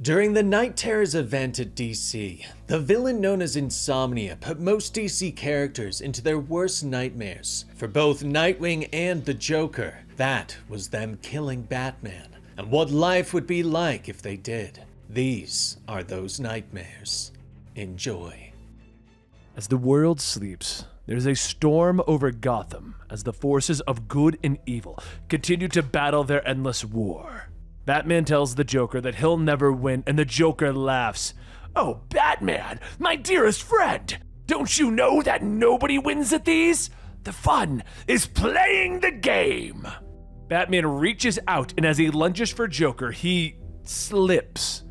During the Night Terrors event at DC, the villain known as Insomnia put most DC characters into their worst nightmares. For both Nightwing and the Joker, that was them killing Batman, and what life would be like if they did. These are those nightmares. Enjoy. As the world sleeps, there's a storm over Gotham as the forces of good and evil continue to battle their endless war. Batman tells the Joker that he'll never win, and the Joker laughs. "Oh, Batman, my dearest friend, don't you know that nobody wins at these? The fun is playing the game." Batman reaches out, and as he lunges for Joker, he slips,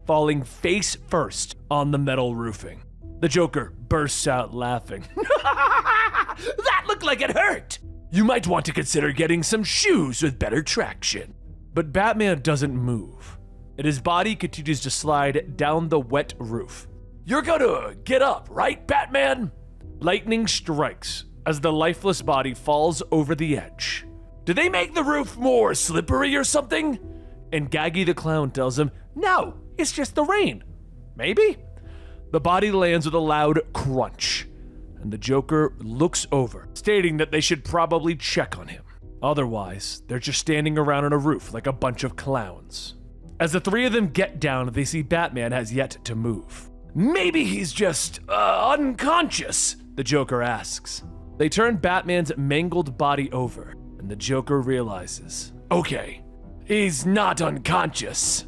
falling face first on the metal roofing. The Joker bursts out laughing. "That looked like it hurt! You might want to consider getting some shoes with better traction." But Batman doesn't move, and his body continues to slide down the wet roof. "You're gonna get up, right, Batman?" Lightning strikes as the lifeless body falls over the edge. "Did they make the roof more slippery or something?" And Gaggy the Clown tells him, "No, it's just the rain. Maybe?" The body lands with a loud crunch, and the Joker looks over, stating that they should probably check on him. Otherwise, they're just standing around on a roof like a bunch of clowns. As the three of them get down, they see Batman has yet to move. "Maybe he's just, unconscious," the Joker asks. They turn Batman's mangled body over, and the Joker realizes, okay, he's not unconscious.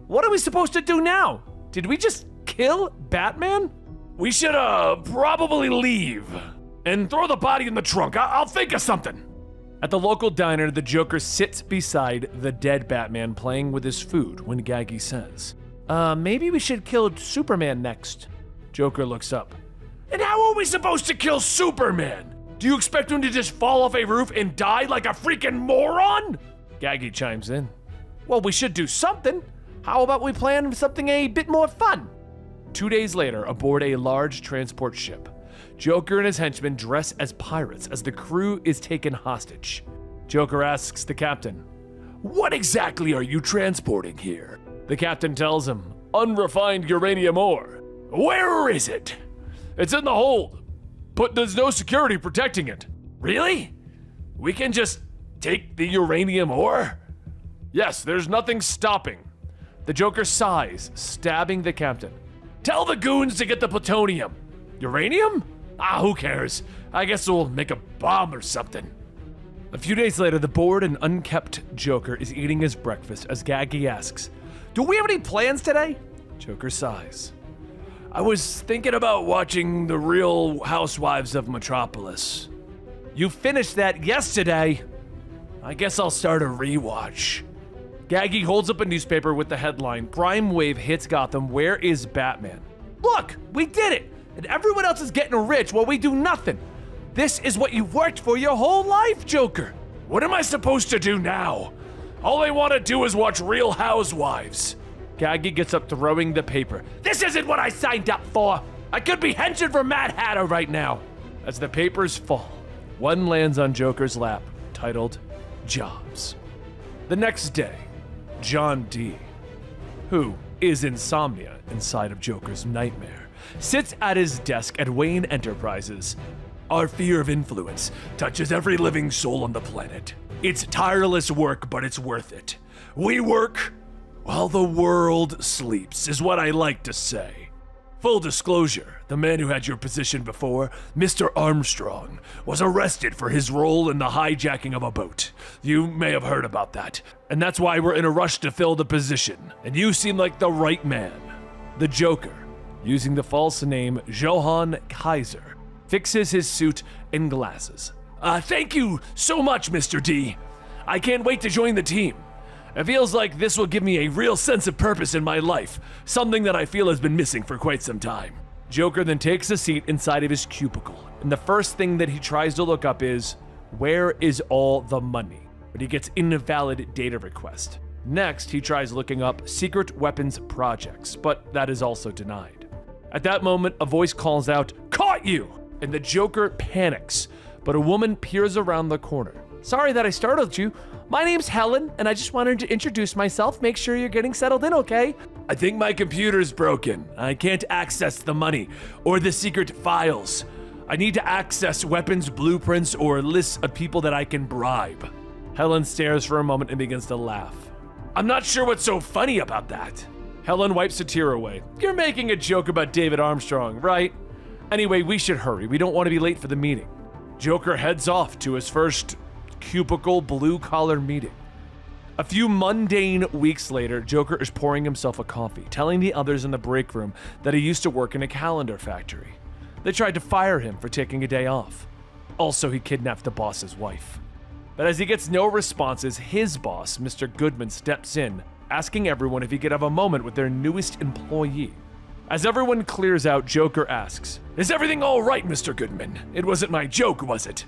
What are we supposed to do now? Did we just kill Batman? "We should, probably leave and throw the body in the trunk. I'll think of something." At the local diner, the Joker sits beside the dead Batman playing with his food when Gaggy says, maybe we should kill Superman next." Joker looks up. "And how are we supposed to kill Superman? Do you expect him to just fall off a roof and die like a freaking moron?" Gaggy chimes in. "Well, we should do something. How about we plan something a bit more fun?" 2 days later, aboard a large transport ship, Joker and his henchmen dress as pirates as the crew is taken hostage. Joker asks the captain, "What exactly are you transporting here?" The captain tells him, "Unrefined uranium ore." "Where is it?" "It's in the hold, but there's no security protecting it." "Really? We can just take the uranium ore?" "Yes, there's nothing stopping." The Joker sighs, stabbing the captain. "Tell the goons to get the plutonium." "Uranium? Who cares? I guess we'll make a bomb or something." A few days later, the bored and unkempt Joker is eating his breakfast as Gaggy asks, "Do we have any plans today?" Joker sighs. "I was thinking about watching The Real Housewives of Metropolis." "You finished that yesterday." "I guess I'll start a rewatch." Gaggy holds up a newspaper with the headline, "Crime Wave Hits Gotham, Where is Batman?" "Look, we did it! And everyone else is getting rich while we do nothing. This is what you worked for your whole life, Joker." "What am I supposed to do now? All I want to do is watch Real Housewives." Gaggy gets up, throwing the paper. "This isn't what I signed up for. I could be henching for Mad Hatter right now." As the papers fall, one lands on Joker's lap, titled, "Jobs." The next day, John D., who is Insomnia inside of Joker's nightmare, sits at his desk at Wayne Enterprises. "Our fear of influence touches every living soul on the planet. It's tireless work, but it's worth it. We work while the world sleeps, is what I like to say. Full disclosure, the man who had your position before, Mr. Armstrong, was arrested for his role in the hijacking of a boat. You may have heard about that, and that's why we're in a rush to fill the position, and you seem like the right man." The Joker, using the false name Johann Kaiser, fixes his suit and glasses. Thank you so much, Mr. D. I can't wait to join the team. It feels like this will give me a real sense of purpose in my life, something that I feel has been missing for quite some time." Joker then takes a seat inside of his cubicle, and the first thing that he tries to look up is, where is all the money? But he gets invalid data request. Next, he tries looking up secret weapons projects, but that is also denied. At that moment, a voice calls out, "Caught you!" And the Joker panics, but a woman peers around the corner. Sorry that I startled you. My name's Helen, and I just wanted to introduce myself. Make sure you're getting settled in, okay? I think my computer's broken. I can't access the money or the secret files. I need to access weapons, blueprints, or lists of people that I can bribe. Helen stares for a moment and begins to laugh. I'm not sure what's so funny about that. Helen wipes a tear away. You're making a joke about David Armstrong, right? Anyway, we should hurry. We don't want to be late for the meeting. Joker heads off to his first cubicle blue-collar meeting. A few mundane weeks later, Joker is pouring himself a coffee, telling the others in the break room that he used to work in a calendar factory. They tried to fire him for taking a day off. Also, he kidnapped the boss's wife. But as he gets no responses, his boss, Mr. Goodman, steps in, asking everyone if he could have a moment with their newest employee. As everyone clears out, Joker asks, Is everything all right, Mr. Goodman? It wasn't my joke, was it?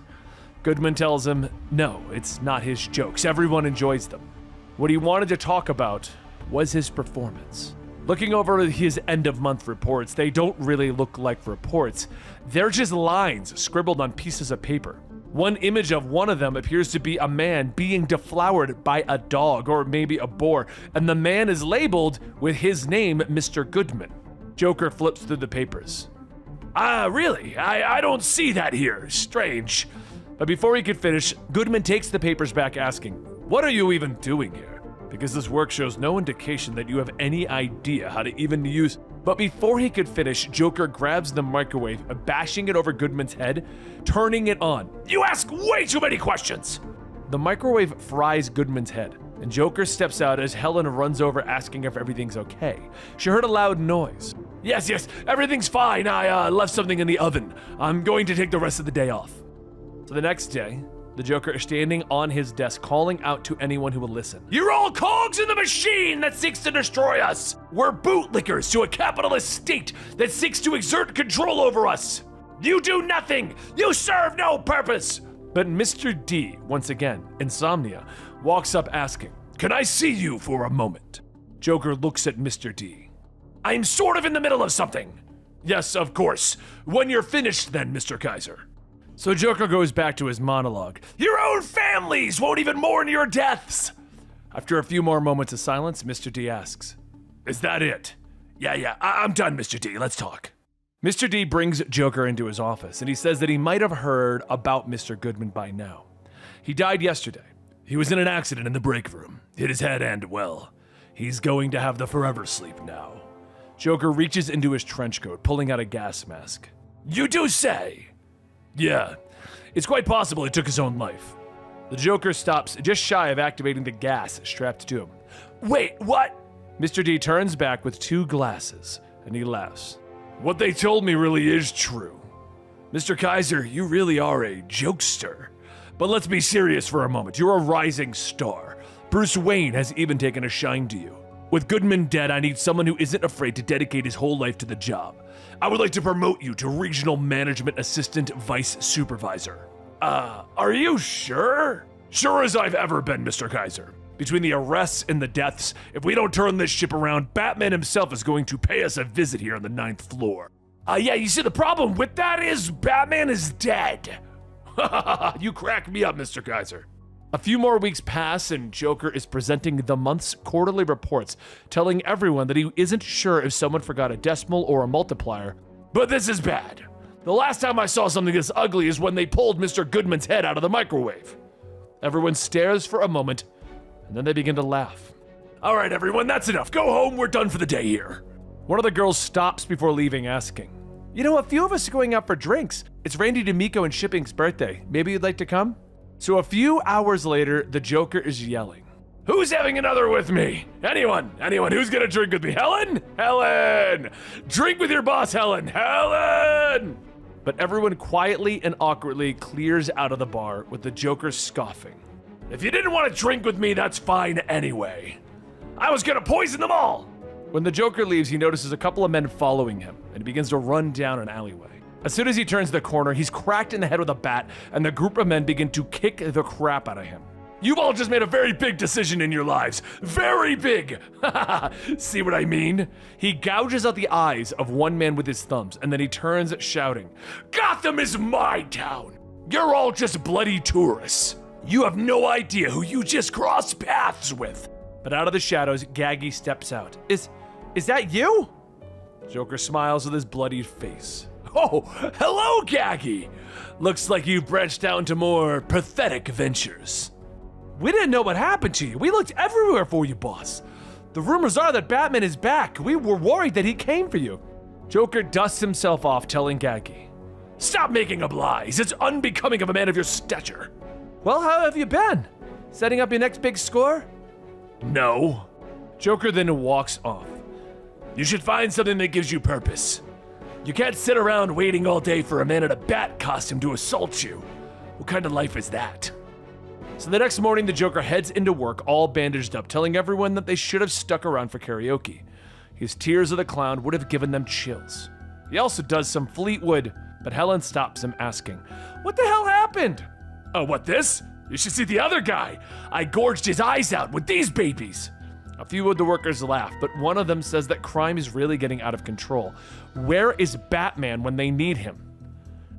Goodman tells him, no, it's not his jokes. Everyone enjoys them. What he wanted to talk about was his performance. Looking over his end-of-month reports, they don't really look like reports. They're just lines scribbled on pieces of paper. One image of one of them appears to be a man being deflowered by a dog or maybe a boar, and the man is labeled with his name, Mr. Goodman. Joker flips through the papers. Really? I don't see that here. Strange. But before he could finish, Goodman takes the papers back asking, What are you even doing here? Because this work shows no indication that you have any idea how to even use. But before he could finish, Joker grabs the microwave, bashing it over Goodman's head, turning it on. You ask way too many questions! The microwave fries Goodman's head, and Joker steps out as Helen runs over asking if everything's okay. She heard a loud noise. Yes, everything's fine. I left something in the oven. I'm going to take the rest of the day off. So the next day, the Joker is standing on his desk calling out to anyone who will listen. You're all cogs in the machine that seeks to destroy us! We're bootlickers to a capitalist state that seeks to exert control over us! You do nothing! You serve no purpose! But Mr. D, once again, Insomnia, walks up asking, Can I see you for a moment? Joker looks at Mr. D. I'm sort of in the middle of something. Yes, of course. When you're finished then, Mr. Kaiser. So Joker goes back to his monologue. Your own families won't even mourn your deaths! After a few more moments of silence, Mr. D asks, Is that it? Yeah, I'm done, Mr. D. Let's talk. Mr. D brings Joker into his office, and he says that he might have heard about Mr. Goodman by now. He died yesterday. He was in an accident in the break room. Hit his head and, well, he's going to have the forever sleep now. Joker reaches into his trench coat, pulling out a gas mask. You do say? Yeah, it's quite possible he took his own life. The Joker stops just shy of activating the gas strapped to him. Wait, what? Mr. D turns back with two glasses, and he laughs. What they told me really is true. Mr. Kaiser, you really are a jokester. But let's be serious for a moment. You're a rising star. Bruce Wayne has even taken a shine to you. With Goodman dead, I need someone who isn't afraid to dedicate his whole life to the job. I would like to promote you to Regional Management Assistant Vice Supervisor. Are you sure? Sure as I've ever been, Mr. Kaiser. Between the arrests and the deaths, if we don't turn this ship around, Batman himself is going to pay us a visit here on the 9th floor. Yeah, you see the problem with that is Batman is dead. You crack me up, Mr. Kaiser. A few more weeks pass and Joker is presenting the month's quarterly reports, telling everyone that he isn't sure if someone forgot a decimal or a multiplier. But this is bad. The last time I saw something this ugly is when they pulled Mr. Goodman's head out of the microwave. Everyone stares for a moment, and then they begin to laugh. All right, everyone, that's enough. Go home, we're done for the day here. One of the girls stops before leaving, asking, You know, a few of us are going out for drinks. It's Randy DeMico and Shipping's birthday. Maybe you'd like to come? So a few hours later, the Joker is yelling, Who's having another with me? Anyone who's gonna drink with me? Helen! Drink with your boss, Helen! But everyone quietly and awkwardly clears out of the bar with the Joker scoffing. If you didn't want to drink with me, that's fine anyway. I was gonna poison them all! When the Joker leaves, he notices a couple of men following him, and he begins to run down an alleyway. As soon as he turns the corner, he's cracked in the head with a bat, and the group of men begin to kick the crap out of him. You've all just made a very big decision in your lives. Very big! See what I mean? He gouges out the eyes of one man with his thumbs, and then he turns shouting, Gotham is my town! You're all just bloody tourists! You have no idea who you just crossed paths with. But out of the shadows, Gaggy steps out. Is that you? Joker smiles with his bloodied face. Oh, hello, Gaggy. Looks like you've branched out into more pathetic ventures. We didn't know what happened to you. We looked everywhere for you, boss. The rumors are that Batman is back. We were worried that he came for you. Joker dusts himself off, telling Gaggy, stop making up lies. It's unbecoming of a man of your stature. Well, how have you been? Setting up your next big score? No. Joker then walks off. You should find something that gives you purpose. You can't sit around waiting all day for a man in a bat costume to assault you. What kind of life is that? So the next morning, the Joker heads into work all bandaged up, telling everyone that they should have stuck around for karaoke. His tears of the clown would have given them chills. He also does some Fleetwood, but Helen stops him, asking, what the hell happened? Oh, what, this? You should see the other guy. I gorged his eyes out with these babies. A few of the workers laugh, but one of them says that crime is really getting out of control. Where is Batman when they need him?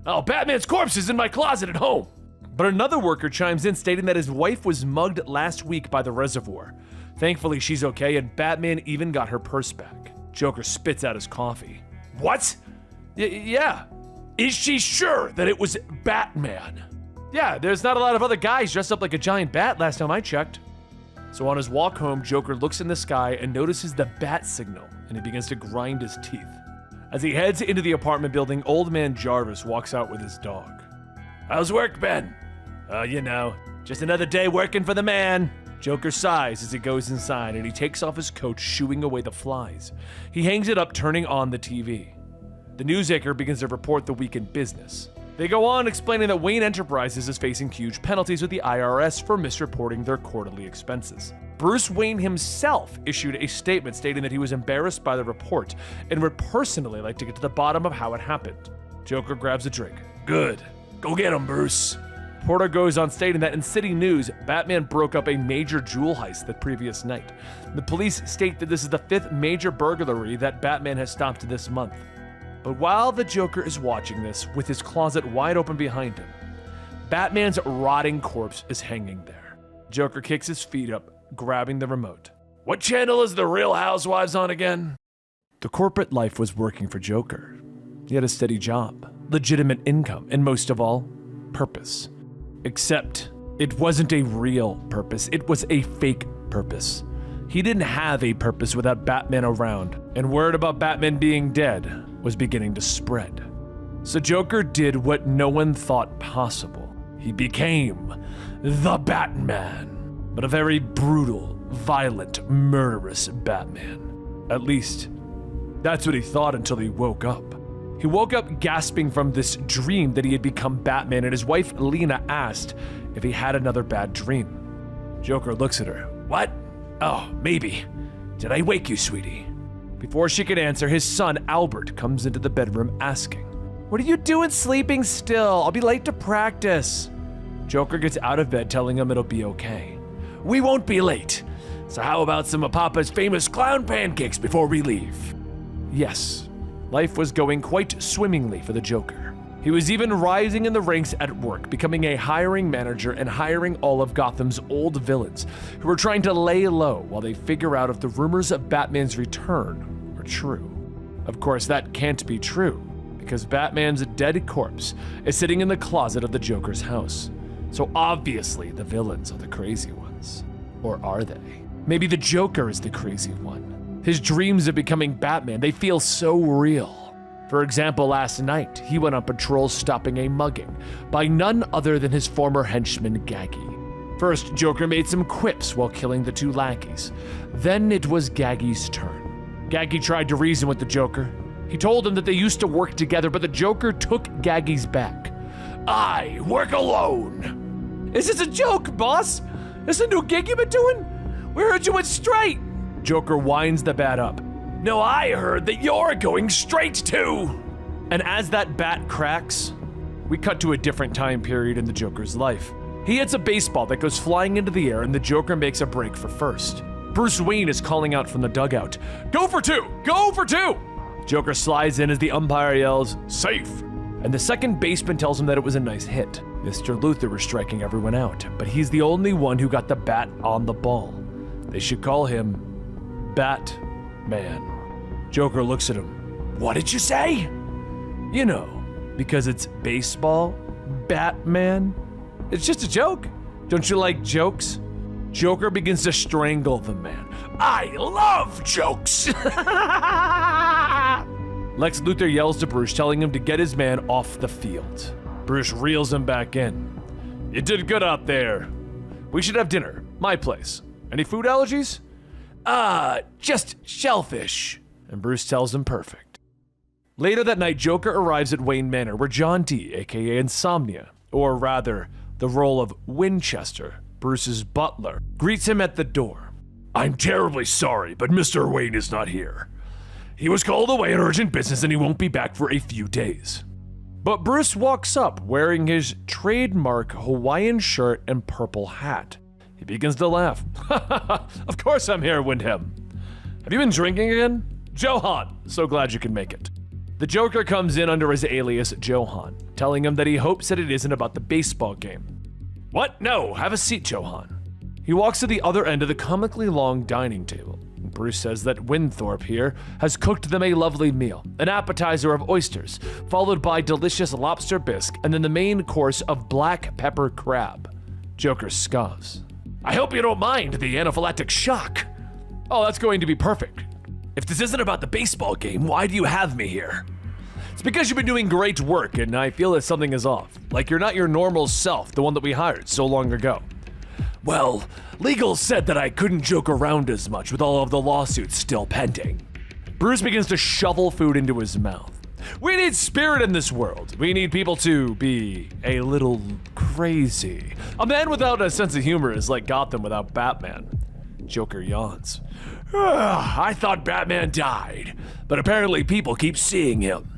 Oh, Batman's corpse is in my closet at home. But another worker chimes in, stating that his wife was mugged last week by the reservoir. Thankfully, she's okay, and Batman even got her purse back. Joker spits out his coffee. What? Yeah. Is she sure that it was Batman? Yeah, there's not a lot of other guys dressed up like a giant bat last time I checked. So on his walk home, Joker looks in the sky and notices the bat signal, and he begins to grind his teeth. As he heads into the apartment building, Old Man Jarvis walks out with his dog. How's work been? Just another day working for the man. Joker sighs as he goes inside, and he takes off his coat, shooing away the flies. He hangs it up, turning on the TV. The news anchor begins to report the week in business. They go on explaining that Wayne Enterprises is facing huge penalties with the IRS for misreporting their quarterly expenses. Bruce Wayne himself issued a statement stating that he was embarrassed by the report and would personally like to get to the bottom of how it happened. Joker grabs a drink. Good. Go get him, Bruce. Porter goes on stating that in city news, Batman broke up a major jewel heist the previous night. The police state that this is the 5th major burglary that Batman has stopped this month. But while the Joker is watching this, with his closet wide open behind him, Batman's rotting corpse is hanging there. Joker kicks his feet up, grabbing the remote. What channel is The Real Housewives on again? The corporate life was working for Joker. He had a steady job, legitimate income, and most of all, purpose. Except, it wasn't a real purpose, it was a fake purpose. He didn't have a purpose without Batman around, and word about Batman being dead was beginning to spread. So Joker did what no one thought possible. He became the Batman, but a very brutal, violent, murderous Batman. At least, that's what he thought until he woke up. He woke up gasping from this dream that he had become Batman, and his wife Lena asked if he had another bad dream. Joker looks at her. What? Oh, maybe. Did I wake you, sweetie? Before she could answer, his son Albert comes into the bedroom asking, what are you doing sleeping still? I'll be late to practice. Joker gets out of bed, telling him it'll be okay. We won't be late. So how about some of Papa's famous clown pancakes before we leave? Yes, life was going quite swimmingly for the Joker. He was even rising in the ranks at work, becoming a hiring manager and hiring all of Gotham's old villains who were trying to lay low while they figure out if the rumors of Batman's return are true. Of course, that can't be true, because Batman's dead corpse is sitting in the closet of the Joker's house. So obviously the villains are the crazy ones. Or are they? Maybe the Joker is the crazy one. His dreams of becoming Batman, they feel so real. For example, last night, he went on patrol stopping a mugging by none other than his former henchman, Gaggy. First, Joker made some quips while killing the 2 lackeys. Then it was Gaggy's turn. Gaggy tried to reason with the Joker. He told him that they used to work together, but the Joker took Gaggy's back. I work alone. Is this a joke, boss? Is this a new gig you've been doing? We heard you went straight. Joker winds the bat up. No, I heard that you're going straight too. And as that bat cracks, we cut to a different time period in the Joker's life. He hits a baseball that goes flying into the air, and the Joker makes a break for first. Bruce Wayne is calling out from the dugout, "Go for 2! Go for 2!" Joker slides in as the umpire yells, "Safe!" And the second baseman tells him that it was a nice hit. Mr. Luther was striking everyone out, but he's the only one who got the bat on the ball. They should call him Batman. Joker looks at him. What did you say? You know, because it's baseball, Batman. It's just a joke. Don't you like jokes? Joker begins to strangle the man. I love jokes! Lex Luthor yells to Bruce, telling him to get his man off the field. Bruce reels him back in. You did good out there. We should have dinner. My place. Any food allergies? Just shellfish. And Bruce tells him perfect. Later that night, Joker arrives at Wayne Manor, where John D, aka Insomnia, or rather, the role of Winchester, Bruce's butler, greets him at the door. I'm terribly sorry, but Mr. Wayne is not here. He was called away on urgent business and he won't be back for a few days. But Bruce walks up wearing his trademark Hawaiian shirt and purple hat. He begins to laugh. Of course I'm here, Windham. Have you been drinking again? Johan, so glad you can make it. The Joker comes in under his alias Johan, telling him that he hopes that it isn't about the baseball game. What? No, have a seat, Johan. He walks to the other end of the comically long dining table. Bruce says that Winthorpe here has cooked them a lovely meal, an appetizer of oysters, followed by delicious lobster bisque, and then the main course of black pepper crab. Joker scoffs. I hope you don't mind the anaphylactic shock. Oh, that's going to be perfect. If this isn't about the baseball game, why do you have me here? It's because you've been doing great work, and I feel that something is off. Like you're not your normal self, the one that we hired so long ago. Well, legal said that I couldn't joke around as much with all of the lawsuits still pending. Bruce begins to shovel food into his mouth. We need spirit in this world. We need people to be a little crazy. A man without a sense of humor is like Gotham without Batman. Joker yawns. I thought Batman died, but apparently people keep seeing him.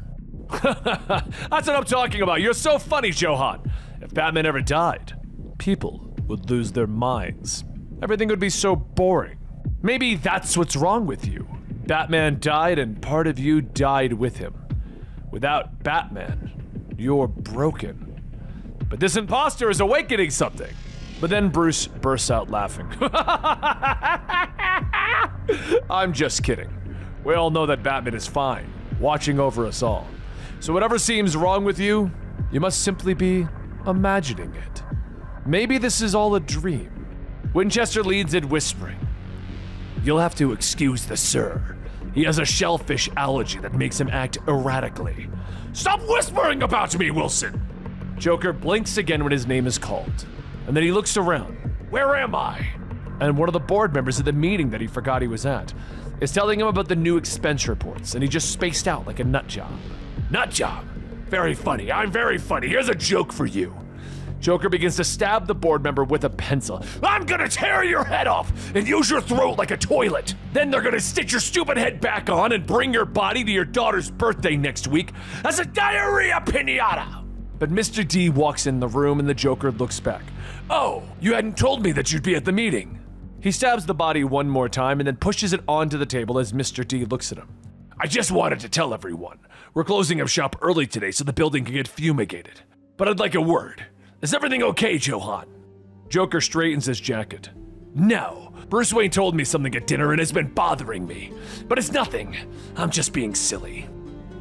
That's what I'm talking about. You're so funny, Johan. If Batman ever died, people would lose their minds. Everything would be so boring. Maybe that's what's wrong with you. Batman died and part of you died with him. Without Batman, you're broken. But this imposter is awakening something. But then Bruce bursts out laughing. I'm just kidding. We all know that Batman is fine, watching over us all. So whatever seems wrong with you, you must simply be imagining it. Maybe this is all a dream. Winchester leads in whispering. You'll have to excuse the sir. He has a shellfish allergy that makes him act erratically. Stop whispering about me, Wilson! Joker blinks again when his name is called. And then he looks around. Where am I? And one of the board members at the meeting that he forgot he was at is telling him about the new expense reports, and he just spaced out like a nut job. Nut job? Very funny. I'm very funny. Here's a joke for you. Joker begins to stab the board member with a pencil. I'm gonna tear your head off and use your throat like a toilet. Then they're gonna stitch your stupid head back on and bring your body to your daughter's birthday next week as a diarrhea piñata. But Mr. D walks in the room and the Joker looks back. Oh, you hadn't told me that you'd be at the meeting. He stabs the body one more time and then pushes it onto the table as Mr. D looks at him. I just wanted to tell everyone. We're closing up shop early today so the building can get fumigated. But I'd like a word. Is everything okay, Johan? Joker straightens his jacket. No, Bruce Wayne told me something at dinner and it's been bothering me. But it's nothing. I'm just being silly.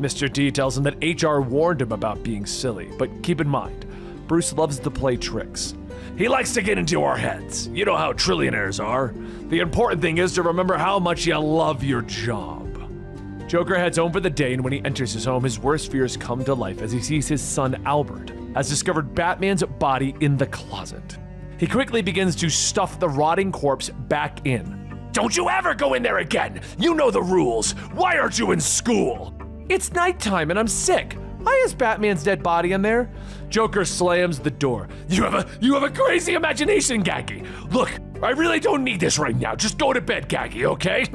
Mr. D tells him that HR warned him about being silly, but keep in mind, Bruce loves to play tricks. He likes to get into our heads. You know how trillionaires are. The important thing is to remember how much you love your job. Joker heads home for the day, and when he enters his home, his worst fears come to life as he sees his son Albert has discovered Batman's body in the closet. He quickly begins to stuff the rotting corpse back in. Don't you ever go in there again! You know the rules! Why aren't you in school? It's nighttime and I'm sick. Why is Batman's dead body in there? Joker slams the door. You have a crazy imagination, Gaggy. Look, I really don't need this right now. Just go to bed, Gaggy, okay?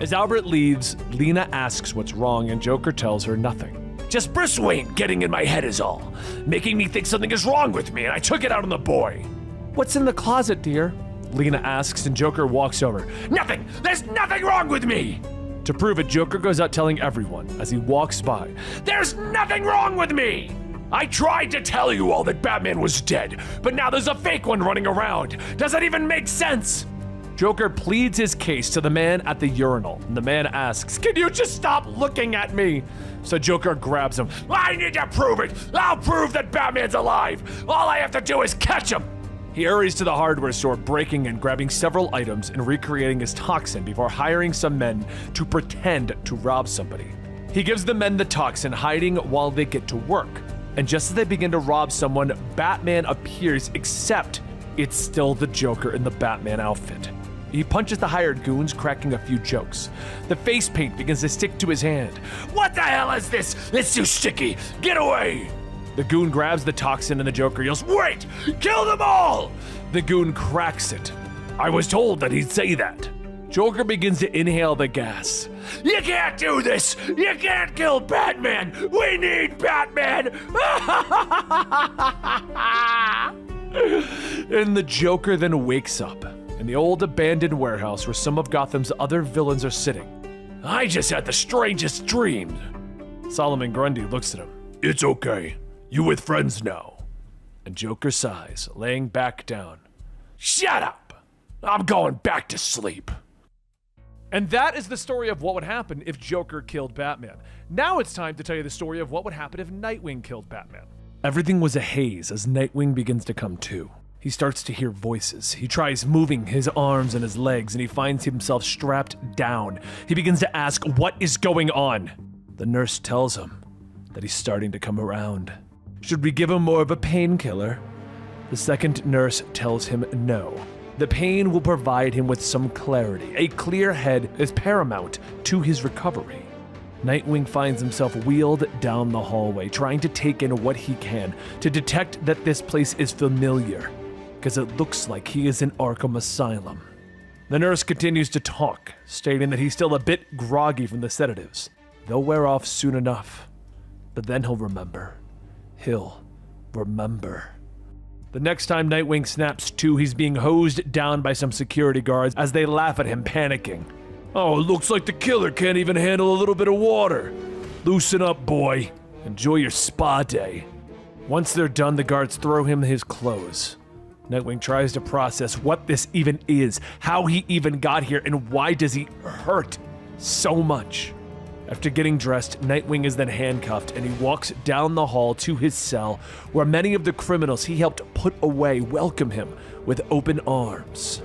As Albert leaves, Lena asks what's wrong and Joker tells her nothing. Just Bruce Wayne getting in my head is all, making me think something is wrong with me and I took it out on the boy. What's in the closet, dear? Lena asks and Joker walks over. Nothing! There's nothing wrong with me! To prove it, Joker goes out telling everyone as he walks by, there's nothing wrong with me! I tried to tell you all that Batman was dead, but now there's a fake one running around. Does that even make sense? Joker pleads his case to the man at the urinal, and the man asks, "Can you just stop looking at me?" So Joker grabs him. "I need to prove it! I'll prove that Batman's alive! All I have to do is catch him!" He hurries to the hardware store, breaking and grabbing several items and recreating his toxin before hiring some men to pretend to rob somebody. He gives the men the toxin, hiding while they get to work. And just as they begin to rob someone, Batman appears, except it's still the Joker in the Batman outfit. He punches the hired goons, cracking a few jokes. The face paint begins to stick to his hand. "What the hell is this? It's too sticky! Get away!" The goon grabs the toxin and the Joker yells, "Wait! Kill them all!" The goon cracks it. "I was told that he'd say that." Joker begins to inhale the gas. "You can't do this! You can't kill Batman! We need Batman!" And the Joker then wakes up in the old abandoned warehouse where some of Gotham's other villains are sitting. "I just had the strangest dream." Solomon Grundy looks at him. "It's okay. You with friends now." And Joker sighs, laying back down. "Shut up! I'm going back to sleep." And that is the story of what would happen if Joker killed Batman. Now it's time to tell you the story of what would happen if Nightwing killed Batman. Everything was a haze as Nightwing begins to come to. He starts to hear voices. He tries moving his arms and his legs, and he finds himself strapped down. He begins to ask, "What is going on?" The nurse tells him that he's starting to come around. Should we give him more of a painkiller? The second nurse tells him no. The pain will provide him with some clarity. A clear head is paramount to his recovery. Nightwing finds himself wheeled down the hallway, trying to take in what he can, to detect that this place is familiar, because it looks like he is in Arkham Asylum. The nurse continues to talk, stating that he's still a bit groggy from the sedatives. They'll wear off soon enough, but then he'll remember. He'll remember. The next time Nightwing snaps to, he's being hosed down by some security guards as they laugh at him, panicking. "Oh, it looks like the killer can't even handle a little bit of water. Loosen up, boy. Enjoy your spa day." Once they're done, the guards throw him his clothes. Nightwing tries to process what this even is, how he even got here, and why does he hurt so much. After getting dressed, Nightwing is then handcuffed, and he walks down the hall to his cell, where many of the criminals he helped put away welcome him with open arms.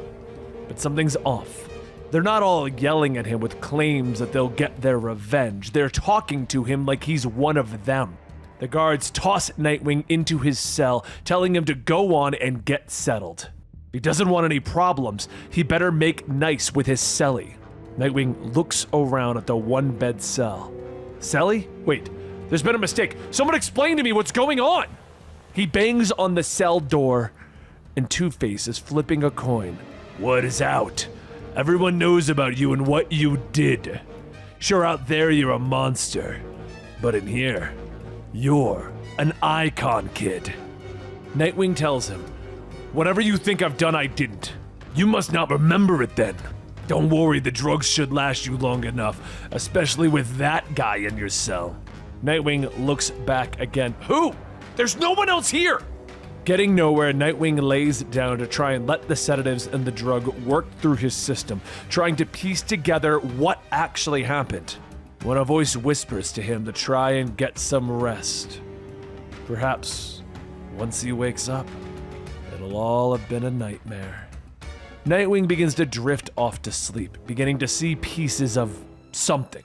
But something's off. They're not all yelling at him with claims that they'll get their revenge. They're talking to him like he's one of them. The guards toss Nightwing into his cell, telling him to go on and get settled. If he doesn't want any problems, he better make nice with his cellie. Nightwing looks around at the one-bed cell. "Cellie? Wait, there's been a mistake. Someone explain to me what's going on!" He bangs on the cell door, and Two-Face is flipping a coin. "What is out? Everyone knows about you and what you did. Sure, out there you're a monster, but in here, you're an icon, kid." Nightwing tells him, "Whatever you think I've done, I didn't. You must not remember it then. Don't worry, the drugs should last you long enough, especially with that guy in your cell." Nightwing looks back again. "Who? There's no one else here!" Getting nowhere, Nightwing lays down to try and let the sedatives and the drug work through his system, trying to piece together what actually happened, when a voice whispers to him to try and get some rest. Perhaps, once he wakes up, it'll all have been a nightmare. Nightwing begins to drift off to sleep, beginning to see pieces of something.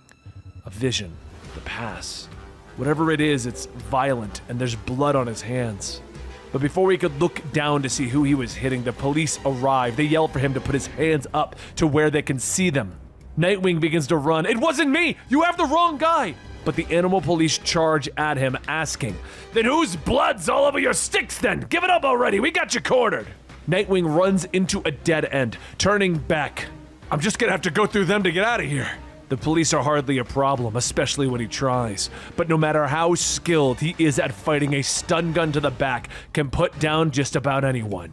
A vision, the past. Whatever it is, it's violent, and there's blood on his hands. But before he could look down to see who he was hitting, the police arrive. They yell for him to put his hands up to where they can see them. Nightwing begins to run. "It wasn't me! You have the wrong guy!" But the animal police charge at him, asking, "Then whose blood's all over your sticks then? Give it up already, we got you cornered!" Nightwing runs into a dead end, turning back. "I'm just gonna have to go through them to get out of here." The police are hardly a problem, especially when he tries. But no matter how skilled he is at fighting, a stun gun to the back can put down just about anyone.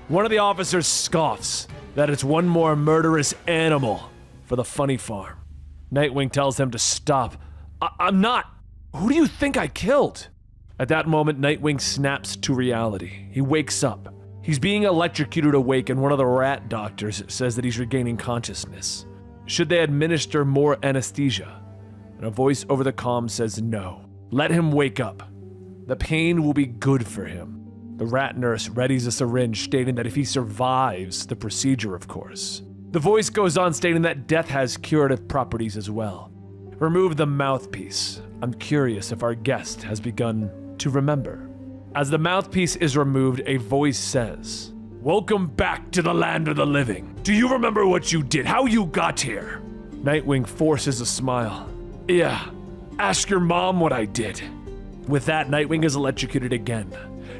One of the officers scoffs that it's one more murderous animal for the funny farm. Nightwing tells him to stop. I'm not. Who do you think I killed?" At that moment, Nightwing snaps to reality. He wakes up. He's being electrocuted awake, and one of the rat doctors says that he's regaining consciousness. Should they administer more anesthesia? And a voice over the comm says no. Let him wake up. The pain will be good for him. The rat nurse readies a syringe, stating that if he survives the procedure, of course. The voice goes on, stating that death has curative properties as well. Remove the mouthpiece. I'm curious if our guest has begun to remember. As the mouthpiece is removed, a voice says, "Welcome back to the land of the living. Do you remember what you did, how you got here?" Nightwing forces a smile. "Yeah, ask your mom what I did." With that, Nightwing is electrocuted again.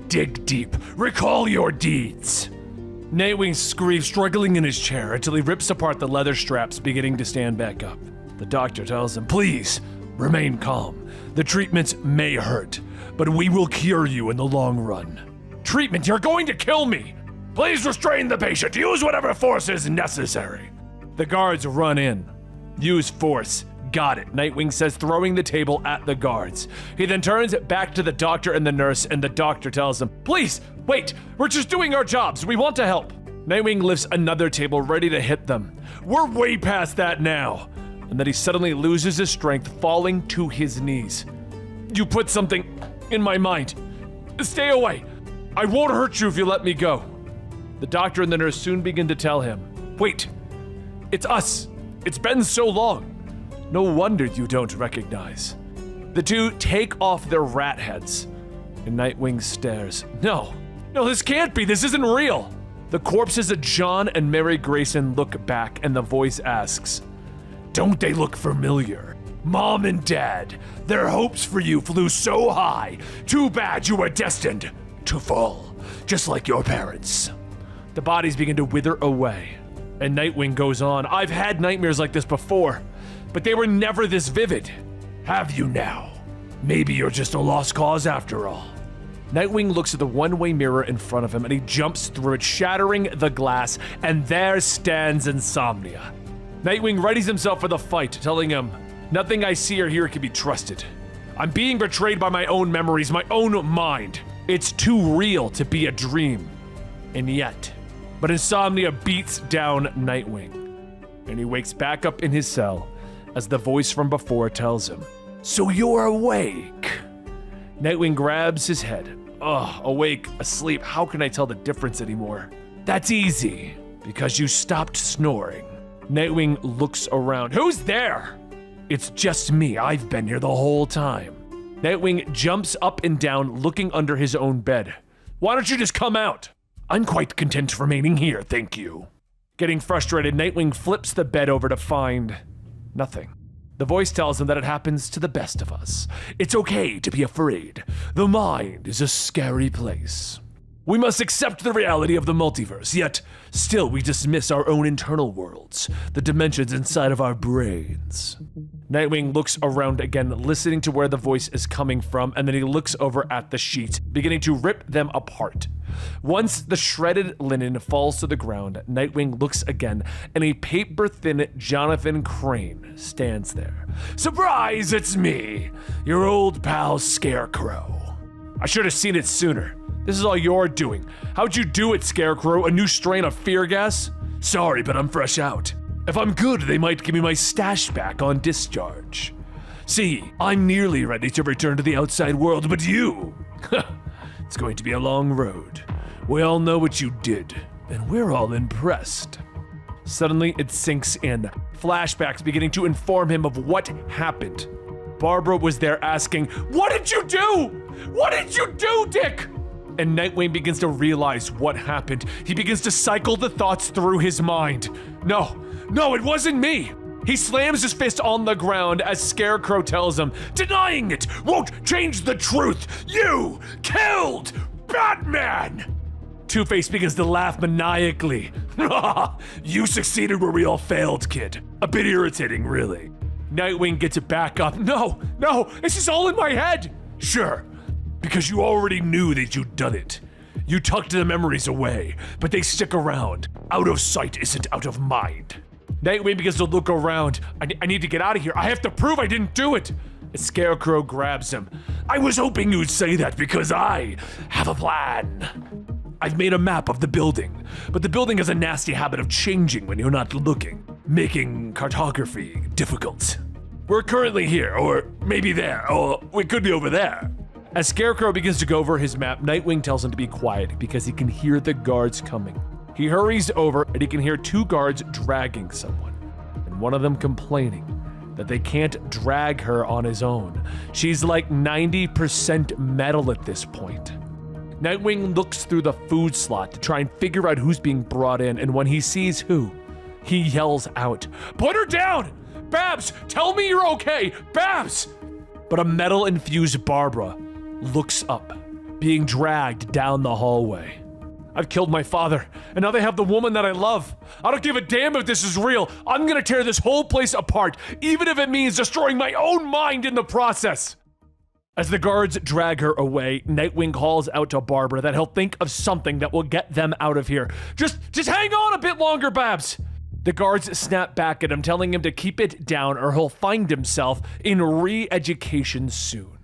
"Dig deep, recall your deeds." Nightwing screams, struggling in his chair until he rips apart the leather straps, beginning to stand back up. The doctor tells him, "Please, remain calm. The treatments may hurt, but we will cure you in the long run." "Treatment? You're going to kill me!" "Please restrain the patient. Use whatever force is necessary." The guards run in. "Use force. Got it," Nightwing says, throwing the table at the guards. He then turns it back to the doctor and the nurse, and the doctor tells him, "Please, wait, we're just doing our jobs. We want to help." Nightwing lifts another table, ready to hit them. "We're way past that now." And then he suddenly loses his strength, falling to his knees. "You put something in my mind. Stay away. I won't hurt you if you let me go." The doctor and the nurse soon begin to tell him, "Wait, it's us. It's been so long. No wonder you don't recognize." The two take off their rat heads, and Nightwing stares. No, this can't be. This isn't real." The corpses of John and Mary Grayson look back, and the voice asks, "Don't they look familiar? Mom and Dad, their hopes for you flew so high. Too bad you were destined to fall, just like your parents." The bodies begin to wither away, and Nightwing goes on, "I've had nightmares like this before, but they were never this vivid." "Have you now? Maybe you're just a lost cause after all." Nightwing looks at the one-way mirror in front of him, and he jumps through it, shattering the glass, and there stands Insomnia. Nightwing readies himself for the fight, telling him, "Nothing I see or hear can be trusted. I'm being betrayed by my own memories, my own mind. It's too real to be a dream." And yet, but Insomnia beats down Nightwing, and he wakes back up in his cell as the voice from before tells him, "So you're awake." Nightwing grabs his head. Awake, asleep, how can I tell the difference anymore? "That's easy, because you stopped snoring." Nightwing looks around. "Who's there?" "It's just me. I've been here the whole time." Nightwing jumps up and down, looking under his own bed. "Why don't you just come out?" "I'm quite content remaining here, thank you." Getting frustrated, Nightwing flips the bed over to find nothing. The voice tells him that it happens to the best of us. It's okay to be afraid. The mind is a scary place. We must accept the reality of the multiverse, yet still we dismiss our own internal worlds, the dimensions inside of our brains. Nightwing looks around again, listening to where the voice is coming from, and then he looks over at the sheets, beginning to rip them apart. Once the shredded linen falls to the ground, Nightwing looks again, and a paper-thin Jonathan Crane stands there. "Surprise, it's me, your old pal Scarecrow. I should have seen it sooner. This is all you're doing. How'd you do it, Scarecrow? A new strain of fear gas? Sorry, but I'm fresh out. If I'm good, they might give me my stash back on discharge. See, I'm nearly ready to return to the outside world, but you... It's going to be a long road. We all know what you did, and we're all impressed." Suddenly, it sinks in. Flashbacks beginning to inform him of what happened. Barbara was there asking, "What did you do? What did you do, Dick?" And Nightwing begins to realize what happened. He begins to cycle the thoughts through his mind. No, it wasn't me. He slams his fist on the ground as Scarecrow tells him, "Denying it won't change the truth. You killed Batman!" Two-Face begins to laugh maniacally. "You succeeded where we all failed, kid. A bit irritating, really." Nightwing gets it back up. No, this is all in my head." "Sure, because you already knew that you'd done it. You tucked the memories away, but they stick around. Out of sight isn't out of mind." Nightwing begins to look around. I need to get out of here. I have to prove I didn't do it." Scarecrow grabs him. I was hoping you'd say that because I have a plan. I've made a map of the building, but the building has a nasty habit of changing when you're not looking, making cartography difficult. We're currently here, or maybe there, or we could be over there. As Scarecrow begins to go over his map, Nightwing tells him to be quiet because he can hear the guards coming. He hurries over and he can hear 2 guards dragging someone, and one of them complaining that they can't drag her on his own. She's like 90% metal at this point. Nightwing looks through the food slot to try and figure out who's being brought in, and when he sees who, he yells out, "Put her down! Babs, tell me you're okay! Babs!" But a metal-infused Barbara looks up, being dragged down the hallway. I've killed my father, and now they have the woman that I love. I don't give a damn if this is real. I'm gonna tear this whole place apart, even if it means destroying my own mind in the process. As the guards drag her away, Nightwing calls out to Barbara that he'll think of something that will get them out of here. Just hang on a bit longer, Babs. The guards snap back at him, telling him to keep it down or he'll find himself in re-education soon.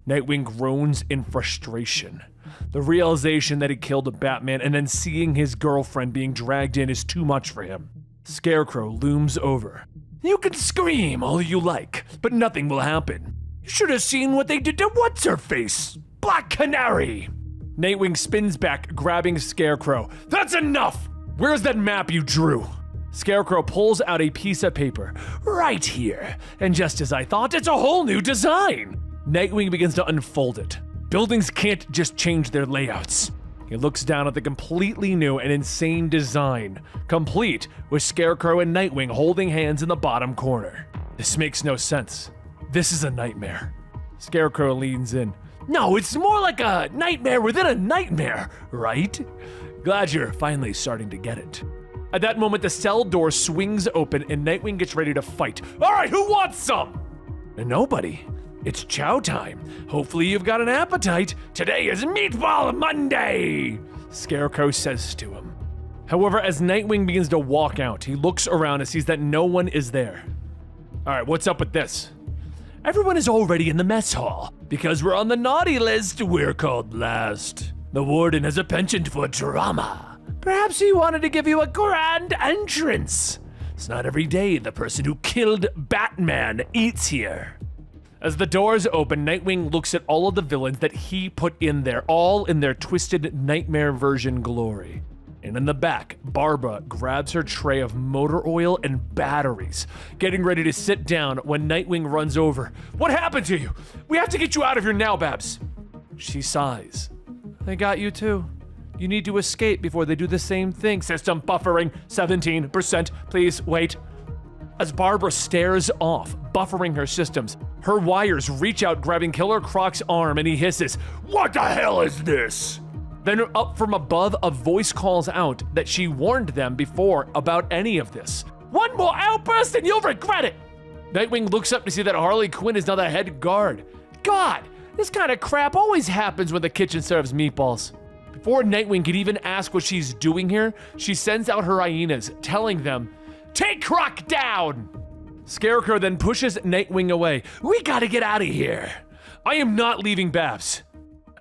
Nightwing groans in frustration. The realization that he killed Batman and then seeing his girlfriend being dragged in is too much for him. Scarecrow looms over. You can scream all you like, but nothing will happen. You should have seen what they did to What's-Her-Face, Black Canary. Nightwing spins back, grabbing Scarecrow. That's enough! Where's that map you drew? Scarecrow pulls out a piece of paper. Right here. And just as I thought, it's a whole new design. Nightwing begins to unfold it. Buildings can't just change their layouts. He looks down at the completely new and insane design, complete with Scarecrow and Nightwing holding hands in the bottom corner. This makes no sense. This is a nightmare. Scarecrow leans in. No, it's more like a nightmare within a nightmare, right? Glad you're finally starting to get it. At that moment, the cell door swings open and Nightwing gets ready to fight. All right, who wants some? Nobody. It's chow time. Hopefully you've got an appetite. Today is Meatball Monday, Scarecrow says to him. However, as Nightwing begins to walk out, he looks around and sees that no one is there. All right, what's up with this? Everyone is already in the mess hall. Because we're on the naughty list, we're called last. The warden has a penchant for drama. Perhaps he wanted to give you a grand entrance. It's not every day the person who killed Batman eats here. As the doors open, Nightwing looks at all of the villains that he put in there, all in their twisted nightmare version glory. And in the back, Barbara grabs her tray of motor oil and batteries, getting ready to sit down when Nightwing runs over. What happened to you? We have to get you out of here now, Babs. She sighs. They got you too. You need to escape before they do the same thing. System buffering, 17%, please wait. As Barbara stares off, buffering her systems, her wires reach out, grabbing Killer Croc's arm, and he hisses, "What the hell is this?" Then up from above, a voice calls out that she warned them before about any of this. One more outburst and you'll regret it! Nightwing looks up to see that Harley Quinn is now the head guard. God, this kind of crap always happens when the kitchen serves meatballs. Before Nightwing could even ask what she's doing here, she sends out her hyenas, telling them, "Take Croc down!" Scarecrow then pushes Nightwing away. We gotta get out of here. I am not leaving Babs.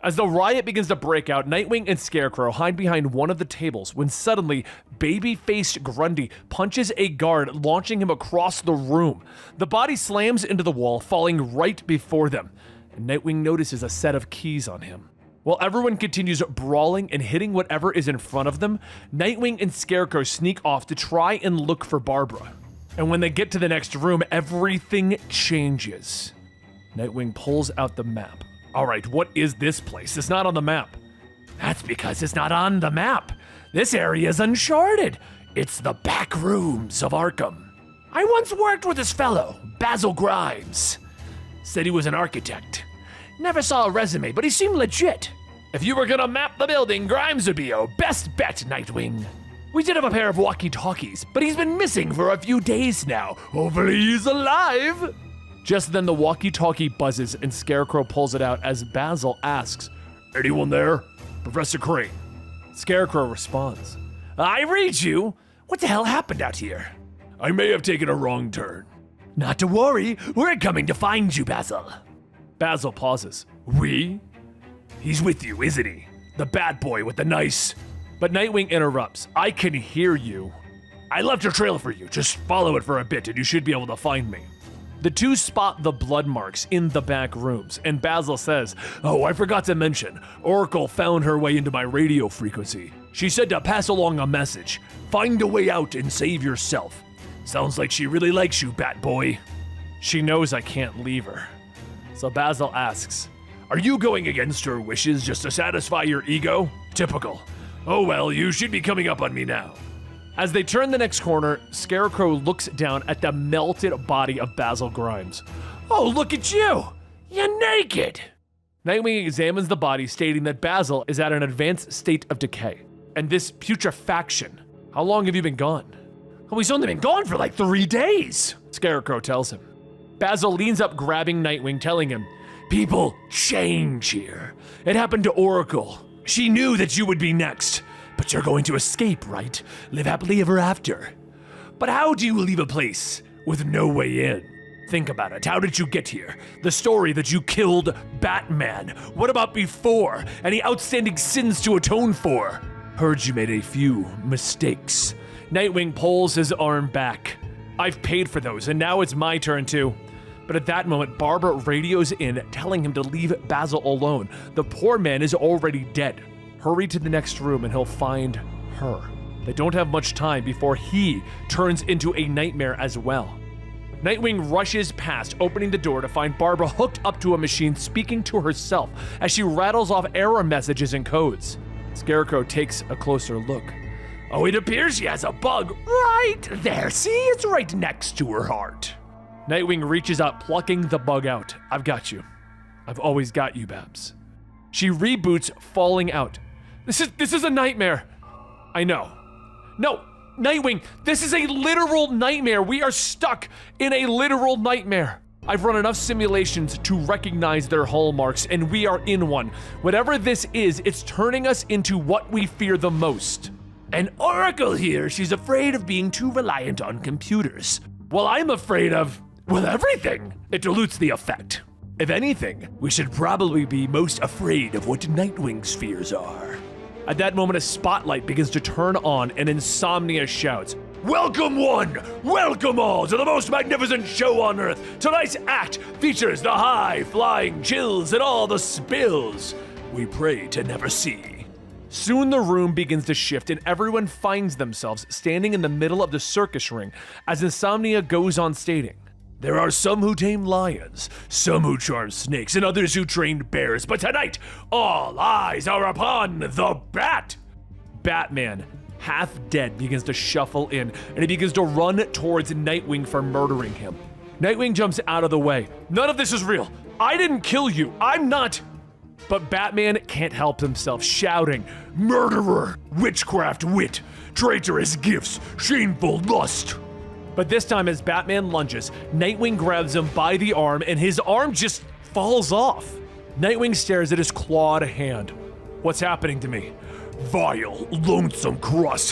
As the riot begins to break out, Nightwing and Scarecrow hide behind one of the tables when suddenly, baby-faced Grundy punches a guard, launching him across the room. The body slams into the wall, falling right before them, and Nightwing notices a set of keys on him. While everyone continues brawling and hitting whatever is in front of them, Nightwing and Scarecrow sneak off to try and look for Barbara. And when they get to the next room, everything changes. Nightwing pulls out the map. All right, what is this place? It's not on the map. That's because it's not on the map. This area is uncharted. It's the back rooms of Arkham. I once worked with this fellow, Basil Grimes. Said he was an architect. Never saw a resume, but he seemed legit. If you were gonna map the building, Grimes would be your best bet, Nightwing. We did have a pair of walkie-talkies, but he's been missing for a few days now. Hopefully he's alive. Just then the walkie-talkie buzzes and Scarecrow pulls it out as Basil asks, "Anyone there? Professor Crane." Scarecrow responds, "I read you. What the hell happened out here?" "I may have taken a wrong turn. Not to worry, we're coming to find you, Basil. Basil pauses. We? He's with you, isn't he? The bad boy with the nice... But Nightwing interrupts. I can hear you. I left a trail for you. Just follow it for a bit and you should be able to find me. The two spot the blood marks in the back rooms, and Basil says, oh, I forgot to mention, Oracle found her way into my radio frequency. She said to pass along a message. Find a way out and save yourself. Sounds like she really likes you, Bat Boy. She knows I can't leave her. So Basil asks, are you going against her wishes just to satisfy your ego? Typical. Oh well, you should be coming up on me now. As they turn the next corner, Scarecrow looks down at the melted body of Basil Grimes. Oh, look at you! You're naked! Nightwing examines the body, stating that Basil is at an advanced state of decay. And this putrefaction, how long have you been gone? Oh, he's only been gone for like 3 days, Scarecrow tells him. Basil leans up, grabbing Nightwing, telling him, people change here. It happened to Oracle. She knew that you would be next. But you're going to escape, right? Live happily ever after. But how do you leave a place with no way in? Think about it. How did you get here? The story that you killed Batman. What about before? Any outstanding sins to atone for? Heard you made a few mistakes. Nightwing pulls his arm back. I've paid for those, and now it's my turn to... But at that moment, Barbara radios in, telling him to leave Basil alone. The poor man is already dead. Hurry to the next room and he'll find her. They don't have much time before he turns into a nightmare as well. Nightwing rushes past, opening the door to find Barbara hooked up to a machine speaking to herself as she rattles off error messages and codes. Scarecrow takes a closer look. Oh, it appears she has a bug right there. See, it's right next to her heart. Nightwing reaches out, plucking the bug out. I've got you. I've always got you, Babs. She reboots, falling out. This is a nightmare. I know. No, Nightwing, this is a literal nightmare. We are stuck in a literal nightmare. I've run enough simulations to recognize their hallmarks, and we are in one. Whatever this is, it's turning us into what we fear the most. An Oracle here, she's afraid of being too reliant on computers. Well, I'm afraid of, well, everything. It dilutes the effect. If anything, we should probably be most afraid of what Nightwing's fears are. At that moment, a spotlight begins to turn on, and Insomnia shouts, welcome one, welcome all to the most magnificent show on Earth. Tonight's act features the high-flying chills and all the spills we pray to never see. Soon the room begins to shift, and everyone finds themselves standing in the middle of the circus ring as Insomnia goes on stating, there are some who tame lions, some who charm snakes, and others who train bears, but tonight, all eyes are upon the Bat! Batman, half dead, begins to shuffle in, and he begins to run towards Nightwing for murdering him. Nightwing jumps out of the way. None of this is real. I didn't kill you. I'm not... But Batman can't help himself, shouting, murderer, witchcraft wit, traitorous gifts, shameful lust. But this time as Batman lunges, Nightwing grabs him by the arm and his arm just falls off. Nightwing stares at his clawed hand. What's happening to me? Vile, lonesome crust,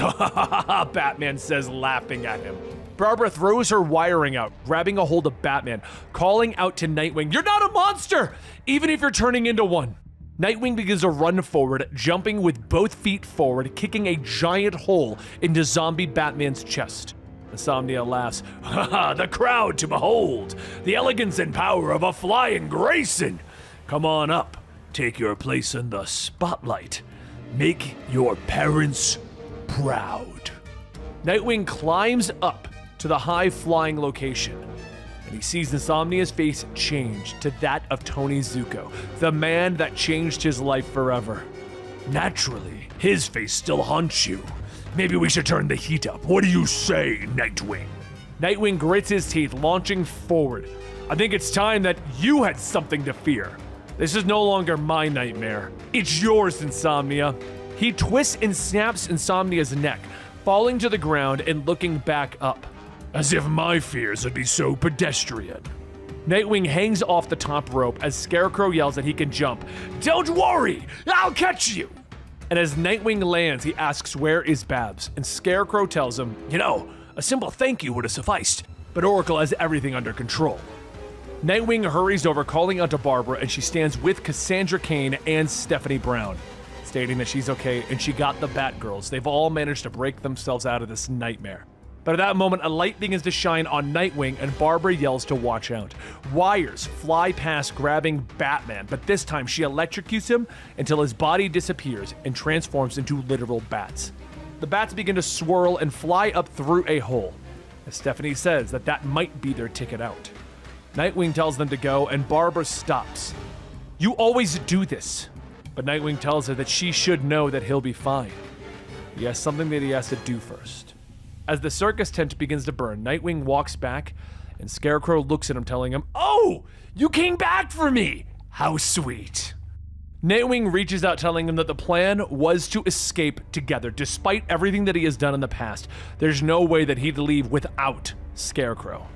Batman says, laughing at him. Barbara throws her wiring out, grabbing a hold of Batman, calling out to Nightwing, you're not a monster, even if you're turning into one. Nightwing begins to run forward, jumping with both feet forward, kicking a giant hole into zombie Batman's chest. Insomnia laughs, the crowd to behold, the elegance and power of a flying Grayson. Come on up, take your place in the spotlight. Make your parents proud. Nightwing climbs up to the high-flying location, and he sees Insomnia's face change to that of Tony Zuko, the man that changed his life forever. Naturally, his face still haunts you. Maybe we should turn the heat up. What do you say, Nightwing? Nightwing grits his teeth, launching forward. I think it's time that you had something to fear. This is no longer my nightmare. It's yours, Insomnia. He twists and snaps Insomnia's neck, falling to the ground and looking back up. As if my fears would be so pedestrian. Nightwing hangs off the top rope as Scarecrow yells that he can jump. Don't worry, I'll catch you! And as Nightwing lands, he asks where is Babs, and Scarecrow tells him, you know, a simple thank you would have sufficed. but Oracle has everything under control. Nightwing hurries over, calling out to Barbara, and she stands with Cassandra Cain and Stephanie Brown, stating that she's okay and she got the Batgirls. They've all managed to break themselves out of this nightmare. But at that moment, a light begins to shine on Nightwing, and Barbara yells to watch out. Wires fly past, grabbing Batman, but this time she electrocutes him until his body disappears and transforms into literal bats. The bats begin to swirl and fly up through a hole, as Stephanie says that might be their ticket out. Nightwing tells them to go, and Barbara stops. "You always do this." But Nightwing tells her that she should know that he'll be fine. He has something that he has to do first. As the circus tent begins to burn, Nightwing walks back, and Scarecrow looks at him, telling him, "Oh, you came back for me! How sweet." Nightwing reaches out, telling him that the plan was to escape together. Despite everything that he has done in the past, there's no way that he'd leave without Scarecrow.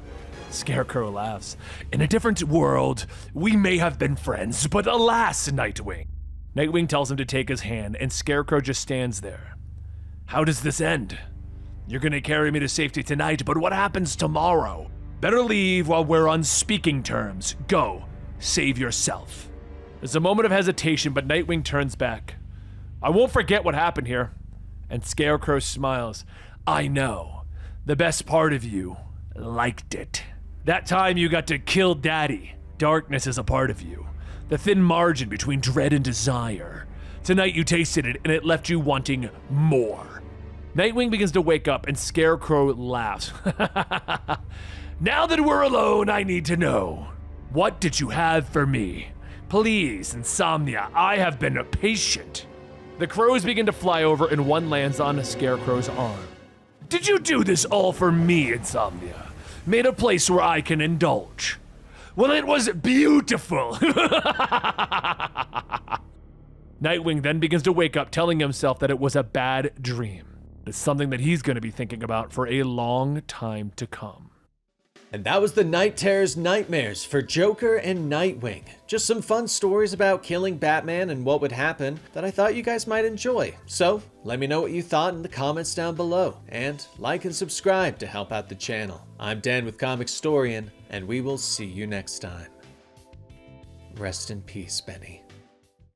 Scarecrow laughs. "In a different world, we may have been friends, but alas, Nightwing." Nightwing tells him to take his hand, and Scarecrow just stands there. "How does this end? You're gonna carry me to safety tonight, but what happens tomorrow? Better leave while we're on speaking terms. Go, save yourself." There's a moment of hesitation, but Nightwing turns back. "I won't forget what happened here." And Scarecrow smiles. "I know. The best part of you liked it. That time you got to kill Daddy. Darkness is a part of you. The thin margin between dread and desire. Tonight you tasted it, and it left you wanting more." Nightwing begins to wake up, and Scarecrow laughs. "Now that we're alone, I need to know. What did you have for me? Please, Insomnia, I have been patient." The crows begin to fly over, and one lands on Scarecrow's arm. "Did you do this all for me, Insomnia? Made a place where I can indulge? Well, it was beautiful." Nightwing then begins to wake up, telling himself that it was a bad dream. It's something that he's going to be thinking about for a long time to come. And that was the Night Terror's Nightmares for Joker and Nightwing. Just some fun stories about killing Batman and what would happen that I thought you guys might enjoy. So let me know what you thought in the comments down below, and like and subscribe to help out the channel. I'm Dan with Comicstorian, and we will see you next time. Rest in peace, Benny.